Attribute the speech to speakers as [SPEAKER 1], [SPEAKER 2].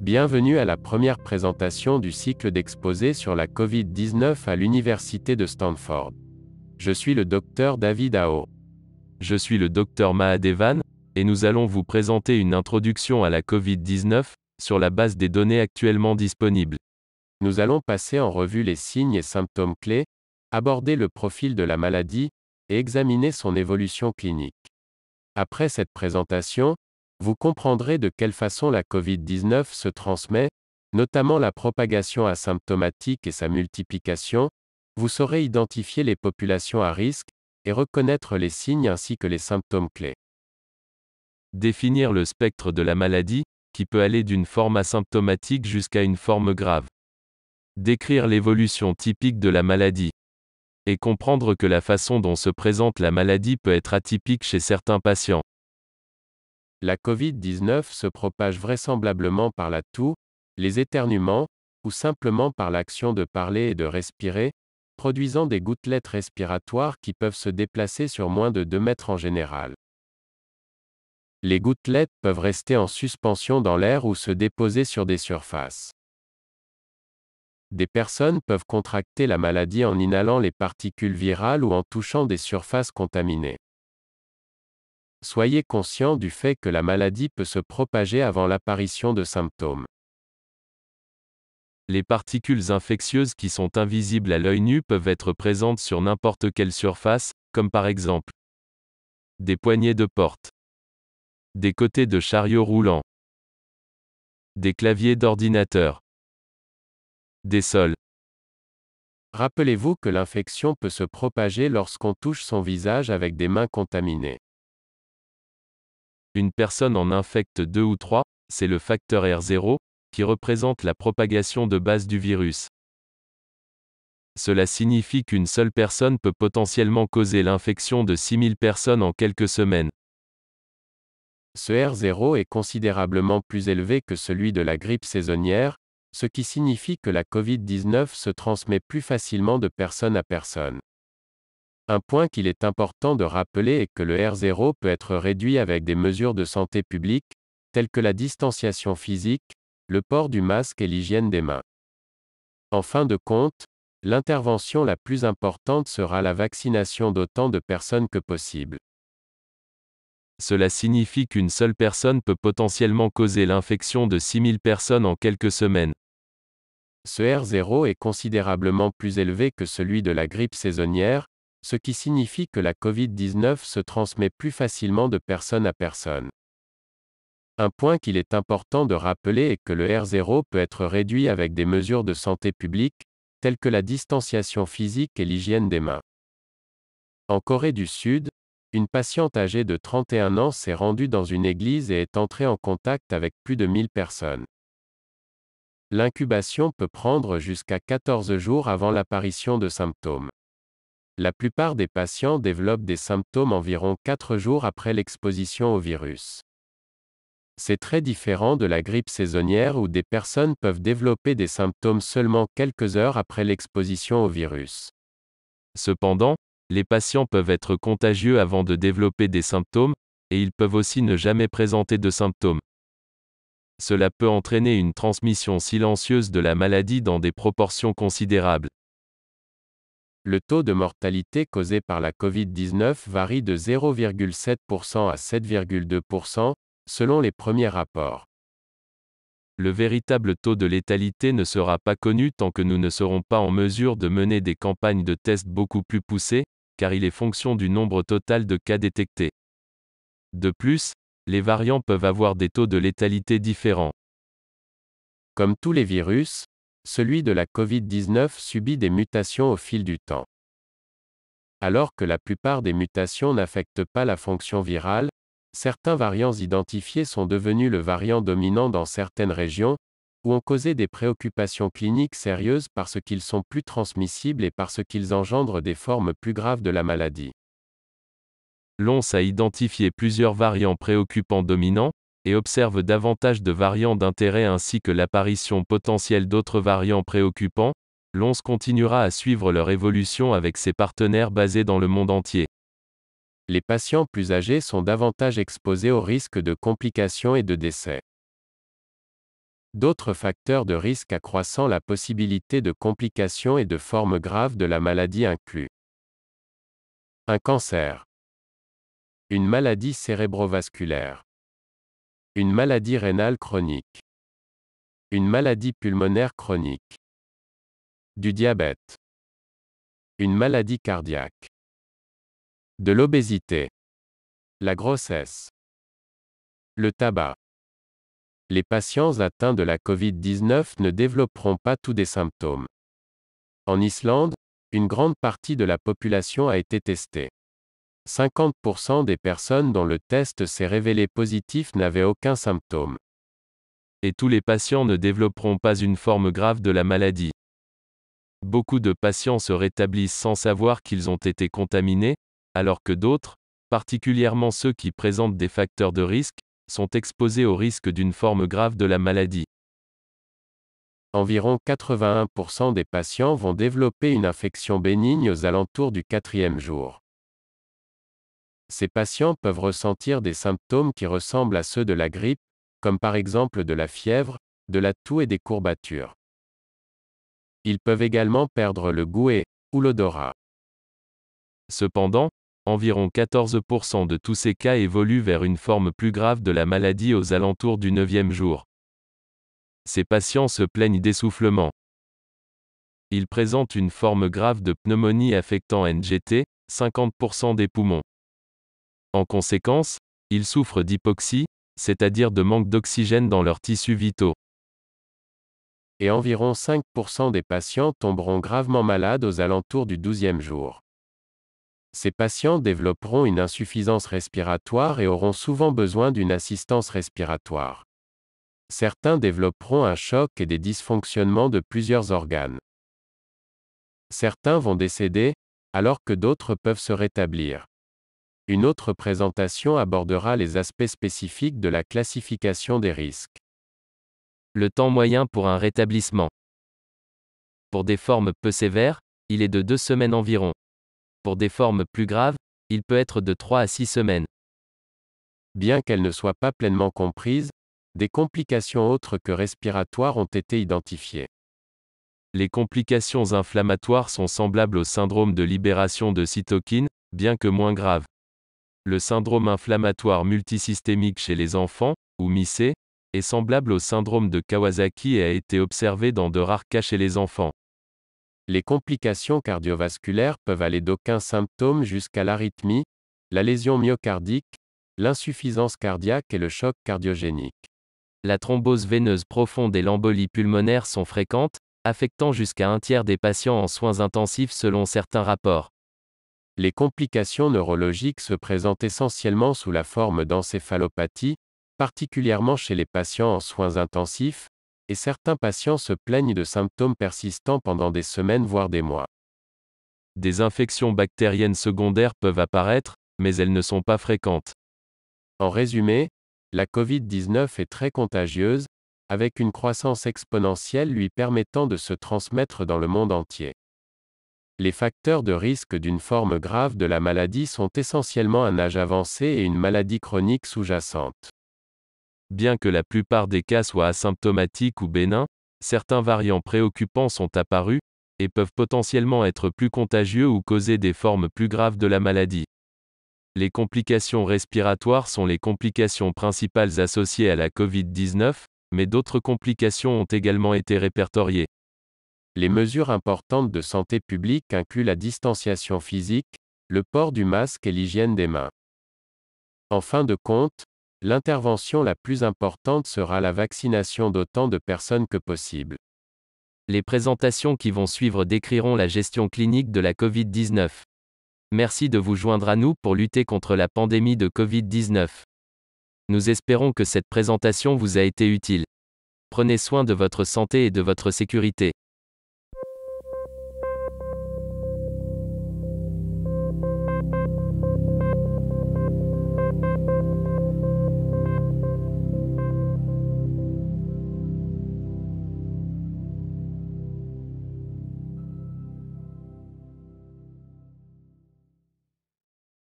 [SPEAKER 1] Bienvenue à la première présentation du cycle d'exposés sur la Covid-19 à l'Université de Stanford. Je suis le Dr David Ao.
[SPEAKER 2] Je suis le Dr Mahadevan, et nous allons vous présenter une introduction à la Covid-19, sur la base des données actuellement disponibles.
[SPEAKER 1] Nous allons passer en revue les signes et symptômes clés, aborder le profil de la maladie, et examiner son évolution clinique. Après cette présentation, vous comprendrez de quelle façon la Covid-19 se transmet, notamment la propagation asymptomatique et sa multiplication. Vous saurez identifier les populations à risque, et reconnaître les signes ainsi que les symptômes clés.
[SPEAKER 2] Définir le spectre de la maladie, qui peut aller d'une forme asymptomatique jusqu'à une forme grave. Décrire l'évolution typique de la maladie. Et comprendre que la façon dont se présente la maladie peut être atypique chez certains patients.
[SPEAKER 1] La Covid-19 se propage vraisemblablement par la toux, les éternuements, ou simplement par l'action de parler et de respirer, produisant des gouttelettes respiratoires qui peuvent se déplacer sur moins de 2 mètres en général. Les gouttelettes peuvent rester en suspension dans l'air ou se déposer sur des surfaces. Des personnes peuvent contracter la maladie en inhalant les particules virales ou en touchant des surfaces contaminées. Soyez conscient du fait que la maladie peut se propager avant l'apparition de symptômes.
[SPEAKER 2] Les particules infectieuses qui sont invisibles à l'œil nu peuvent être présentes sur n'importe quelle surface, comme par exemple des poignées de porte, des côtés de chariot roulant, des claviers d'ordinateur, des sols.
[SPEAKER 1] Rappelez-vous que l'infection peut se propager lorsqu'on touche son visage avec des mains contaminées.
[SPEAKER 2] Une personne en infecte 2 ou 3, c'est le facteur R0, qui représente la propagation de base du virus. Cela signifie qu'une seule personne peut potentiellement causer l'infection de 6000 personnes en quelques semaines.
[SPEAKER 1] Ce R0 est considérablement plus élevé que celui de la grippe saisonnière, ce qui signifie que la Covid-19 se transmet plus facilement de personne à personne. Un point qu'il est important de rappeler est que le R0 peut être réduit avec des mesures de santé publique, telles que la distanciation physique, le port du masque et l'hygiène des mains. En fin de compte, l'intervention la plus importante sera la vaccination d'autant de personnes que possible.
[SPEAKER 2] Cela signifie qu'une seule personne peut potentiellement causer l'infection de 6000 personnes en quelques semaines.
[SPEAKER 1] Ce R0 est considérablement plus élevé que celui de la grippe saisonnière, ce qui signifie que la Covid-19 se transmet plus facilement de personne à personne. Un point qu'il est important de rappeler est que le R0 peut être réduit avec des mesures de santé publique, telles que la distanciation physique et l'hygiène des mains. En Corée du Sud, une patiente âgée de 31 ans s'est rendue dans une église et est entrée en contact avec plus de 1000 personnes. L'incubation peut prendre jusqu'à 14 jours avant l'apparition de symptômes. La plupart des patients développent des symptômes environ 4 jours après l'exposition au virus. C'est très différent de la grippe saisonnière où des personnes peuvent développer des symptômes seulement quelques heures après l'exposition au virus.
[SPEAKER 2] Cependant, les patients peuvent être contagieux avant de développer des symptômes, et ils peuvent aussi ne jamais présenter de symptômes. Cela peut entraîner une transmission silencieuse de la maladie dans des proportions considérables.
[SPEAKER 1] Le taux de mortalité causé par la Covid-19 varie de 0,7% à 7,2%, selon les premiers rapports.
[SPEAKER 2] Le véritable taux de létalité ne sera pas connu tant que nous ne serons pas en mesure de mener des campagnes de tests beaucoup plus poussées, car il est fonction du nombre total de cas détectés. De plus, les variants peuvent avoir des taux de létalité différents.
[SPEAKER 1] Comme tous les virus, celui de la Covid-19 subit des mutations au fil du temps. Alors que la plupart des mutations n'affectent pas la fonction virale, certains variants identifiés sont devenus le variant dominant dans certaines régions, ou ont causé des préoccupations cliniques sérieuses parce qu'ils sont plus transmissibles et parce qu'ils engendrent des formes plus graves de la maladie.
[SPEAKER 2] L'OMS a identifié plusieurs variants préoccupants dominants, et observe davantage de variants d'intérêt ainsi que l'apparition potentielle d'autres variants préoccupants. L'OMS continuera à suivre leur évolution avec ses partenaires basés dans le monde entier.
[SPEAKER 1] Les patients plus âgés sont davantage exposés au risque de complications et de décès. D'autres facteurs de risque accroissant la possibilité de complications et de formes graves de la maladie incluent un cancer, une maladie cérébrovasculaire, une maladie rénale chronique, une maladie pulmonaire chronique, du diabète, une maladie cardiaque, de l'obésité, la grossesse, le tabac. Les patients atteints de la Covid-19 ne développeront pas tous des symptômes. En Islande, une grande partie de la population a été testée. 50% des personnes dont le test s'est révélé positif n'avaient aucun symptôme.
[SPEAKER 2] Et tous les patients ne développeront pas une forme grave de la maladie. Beaucoup de patients se rétablissent sans savoir qu'ils ont été contaminés, alors que d'autres, particulièrement ceux qui présentent des facteurs de risque, sont exposés au risque d'une forme grave de la maladie.
[SPEAKER 1] Environ 81% des patients vont développer une infection bénigne aux alentours du 4e jour. Ces patients peuvent ressentir des symptômes qui ressemblent à ceux de la grippe, comme par exemple de la fièvre, de la toux et des courbatures. Ils peuvent également perdre le goût ou l'odorat.
[SPEAKER 2] Cependant, environ 14% de tous ces cas évoluent vers une forme plus grave de la maladie aux alentours du 9e jour. Ces patients se plaignent d'essoufflement. Ils présentent une forme grave de pneumonie affectant NGT, 50% des poumons. En conséquence, ils souffrent d'hypoxie, c'est-à-dire de manque d'oxygène dans leurs tissus vitaux.
[SPEAKER 1] Et environ 5% des patients tomberont gravement malades aux alentours du 12e jour. Ces patients développeront une insuffisance respiratoire et auront souvent besoin d'une assistance respiratoire. Certains développeront un choc et des dysfonctionnements de plusieurs organes. Certains vont décéder, alors que d'autres peuvent se rétablir. Une autre présentation abordera les aspects spécifiques de la classification des risques.
[SPEAKER 2] Le temps moyen pour un rétablissement. Pour des formes peu sévères, il est de 2 semaines environ. Pour des formes plus graves, il peut être de 3 à 6 semaines.
[SPEAKER 1] Bien qu'elles ne soient pas pleinement comprises, des complications autres que respiratoires ont été identifiées.
[SPEAKER 2] Les complications inflammatoires sont semblables au syndrome de libération de cytokines, bien que moins graves. Le syndrome inflammatoire multisystémique chez les enfants, ou MIS-C, est semblable au syndrome de Kawasaki et a été observé dans de rares cas chez les enfants.
[SPEAKER 1] Les complications cardiovasculaires peuvent aller d'aucun symptôme jusqu'à l'arythmie, la lésion myocardique, l'insuffisance cardiaque et le choc cardiogénique.
[SPEAKER 2] La thrombose veineuse profonde et l'embolie pulmonaire sont fréquentes, affectant jusqu'à un tiers des patients en soins intensifs selon certains rapports.
[SPEAKER 1] Les complications neurologiques se présentent essentiellement sous la forme d'encéphalopathie, particulièrement chez les patients en soins intensifs, et certains patients se plaignent de symptômes persistants pendant des semaines voire des mois.
[SPEAKER 2] Des infections bactériennes secondaires peuvent apparaître, mais elles ne sont pas fréquentes.
[SPEAKER 1] En résumé, la Covid-19 est très contagieuse, avec une croissance exponentielle lui permettant de se transmettre dans le monde entier. Les facteurs de risque d'une forme grave de la maladie sont essentiellement un âge avancé et une maladie chronique sous-jacente.
[SPEAKER 2] Bien que la plupart des cas soient asymptomatiques ou bénins, certains variants préoccupants sont apparus, et peuvent potentiellement être plus contagieux ou causer des formes plus graves de la maladie. Les complications respiratoires sont les complications principales associées à la Covid-19, mais d'autres complications ont également été répertoriées.
[SPEAKER 1] Les mesures importantes de santé publique incluent la distanciation physique, le port du masque et l'hygiène des mains. En fin de compte, l'intervention la plus importante sera la vaccination d'autant de personnes que possible.
[SPEAKER 2] Les présentations qui vont suivre décriront la gestion clinique de la Covid-19. Merci de vous joindre à nous pour lutter contre la pandémie de Covid-19. Nous espérons que cette présentation vous a été utile. Prenez soin de votre santé et de votre sécurité.